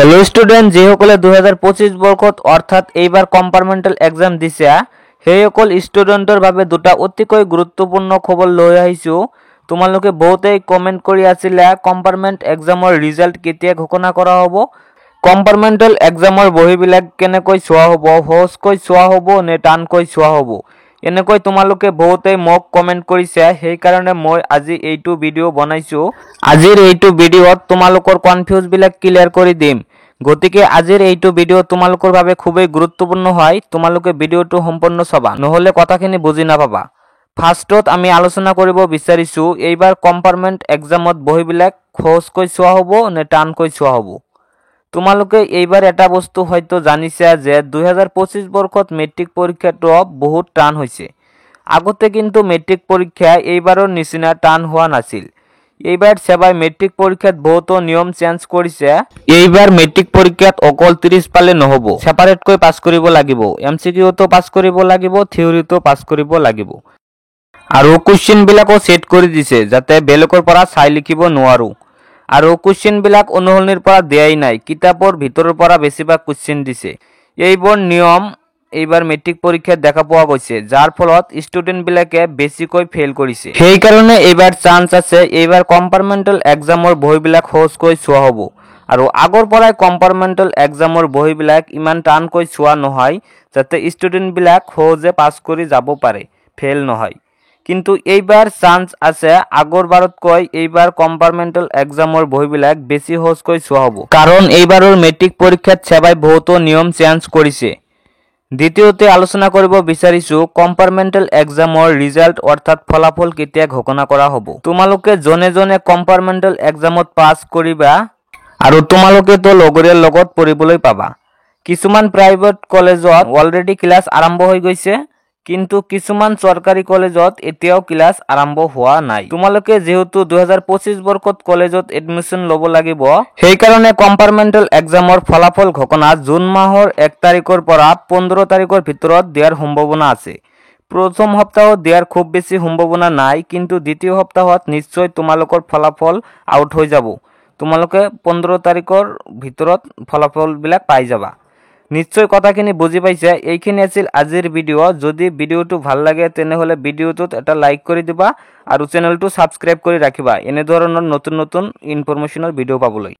Hello student যিসকলে 2025 বৰ্ষত অৰ্থাৎ এইবাৰ কম্পাৰ্টমেণ্টেল এক্সাম দিছে সেইসকল ষ্টুডেণ্টৰ বাবে দুটা অতিকৈ গুৰুত্বপূৰ্ণ খবৰ লৈ আহিছো। তোমালোকে বহুতেই কমেন্ট কৰি আছিলা কম্পাৰ্টমেণ্ট এক্সামৰ ৰিজাল্ট কেতিয়া ঘোষণা কৰা হ'ব, কম্পাৰ্টমেণ্টেল এক্সামৰ বহিবিলাক কেনেকৈ চোৱা হ'ব, সহজকৈ চোৱা হ'ব নে টানকৈ চোৱা হ'ব, এনেকৈ তোমালোকে বহুতেই মোক কমেন্ট কৰিছে। সেই কাৰণে মই আজি এইটো ভিডিও বনাইছো। আজিৰ এইটো ভিডিওত তোমালোকৰ কনফিউজ বিলাক ক্লিয়াৰ কৰি দিম। গতিকে আজিৰ এইটো ভিডিও তোমালোকৰ বাবে খুবই গুৰুত্বপূৰ্ণ হয়। তোমালোকে ভিডিওটো সম্পূৰ্ণ চাবা, নহলে কথাখিনি বুজি নাপাবা। ফাৰ্ষ্টত আমি আলোচনা কৰিব বিচাৰিছো এইবাৰ কম্পাৰ্টমেণ্ট এক্সামত বহিবিলাক সহজকৈ চোৱা হ'ব নে টানকৈ চোৱা হ'ব। তোমালোকে এইবাৰ এটা বস্তু হয়তো জানিছা যে 2025 বৰ্ষত মেট্ৰিক পৰীক্ষাটো বহুত টান হৈছে। আগতে কিন্তু মেট্ৰিক পৰীক্ষা এইবাৰৰ নিচিনা টান হোৱা নাছিল। এইবাৰ সেবাই মেট্ৰিক পৰীক্ষাত বহুতো নিয়ম চেঞ্জ কৰিছে। এইবাৰ মেট্ৰিক পৰীক্ষাত অকল 30 পালে নহব, সেপাৰেটকৈ পাছ কৰিব লাগিব। এমসিকিউটো পাছ কৰিব লাগিব, থিওৰিটো পাছ কৰিব লাগিব। আৰু কোৱেশ্চন বিলাকো সেট কৰি দিছে যাতে বেলেগৰ পৰা চাই লিখিব নোৱাৰো। আৰু কোৱেশ্চন বিলাক অনুসৰণিৰ পৰা দিয়াই নাই, কিতাপৰ ভিতৰৰ পৰা বেছিভাগ কোৱেশ্চন দিছে। এইবোৰ নিয়ম এইবাৰ মেট্ৰিক পৰীক্ষাত দেখা পোৱা গৈছে, যাৰ ফলত ষ্টুডেন্ট বিলাকে বেছিকৈ ফেল কৰিছে। সেই কাৰণে এইবাৰ চান্স আছে এইবাৰ কম্পাৰ্টমেণ্টেল এক্সামৰ বহিবিলাক সহজকৈ চোৱা হ'ব। আৰু আগৰ পৰাই কম্পাৰ্টমেণ্টেল এক্সামৰ বহিবিলাক ইমান টানকৈ চোৱা নহয় যাতে ষ্টুডেন্ট বিলাক সহজে পাছ কৰি যাব পাৰে, ফেল নহয়। কিন্তু এইবাৰ চান্স আছে আগৰ বাৰতকৈ এইবাৰ কম্পাৰ্টমেণ্টেল এক্সামৰ বহিবিলাক বেছি সহজকৈ চোৱা হ'ব, কাৰণ এইবাৰৰ মেট্ৰিক পৰীক্ষাত সেবাই বহুতো নিয়ম চেঞ্জ কৰিছে। দ্বিতীয়তে আলোচনা কৰিব বিচাৰিছো কম্পাৰ্টমেণ্টেল এক্সামৰ ৰিজাল্ট অৰ্থাৎ ফলাফল কেতিয়া ঘোষণা কৰা হ'ব। তোমালোকে জনে জনে কম্পাৰ্টমেণ্টেল এক্সামত পাছ কৰিবা আৰু তোমালোকে তো লগৰীয়াৰ লগত পঢ়িবলৈ পাবা। কিছুমান প্ৰাইভেট কলেজত অলৰেডি ক্লাছ আৰম্ভ হৈ গৈছে, কিন্তু কিছুমান চৰকাৰী কলেজত এতিয়াও ক্লাছ আৰম্ভ হোৱা নাই। তোমালোকে যেহেতু 2025 বৰ্ষত কলেজত এডমিশন ল'ব লাগিব, সেই কাৰণে কম্পাৰ্টমেণ্টেল এক্সামৰ ফলাফল ঘোষণা জুন মাহৰ 1 তাৰিখৰ পৰা 15 তাৰিখৰ ভিতৰত দিয়াৰ সম্ভাৱনা আছে। প্ৰথম সপ্তাহত দিয়াৰ খুব বেছি সম্ভাৱনা নাই, কিন্তু দ্বিতীয় সপ্তাহত নিশ্চয় তোমালোকৰ ফলাফল আউট হৈ যাব। তোমালোকে 15 তাৰিখৰ ভিতৰত ফলাফল বিলাক পাই যাবা। নিশ্চয় কথাখিনি বুজি পাইছে। এইখিনি আছিল আজিৰ ভিডিও। যদি ভিডিওটো ভাল লাগে তেনেহলে ভিডিওটোত এটা লাইক কৰি দিবা আৰু চেনেলটো সাবস্ক্ৰাইব কৰি ৰাখিবা এনে ধৰণৰ নতুন নতুন ইনফৰমেশনৰ ভিডিও পাবলৈ।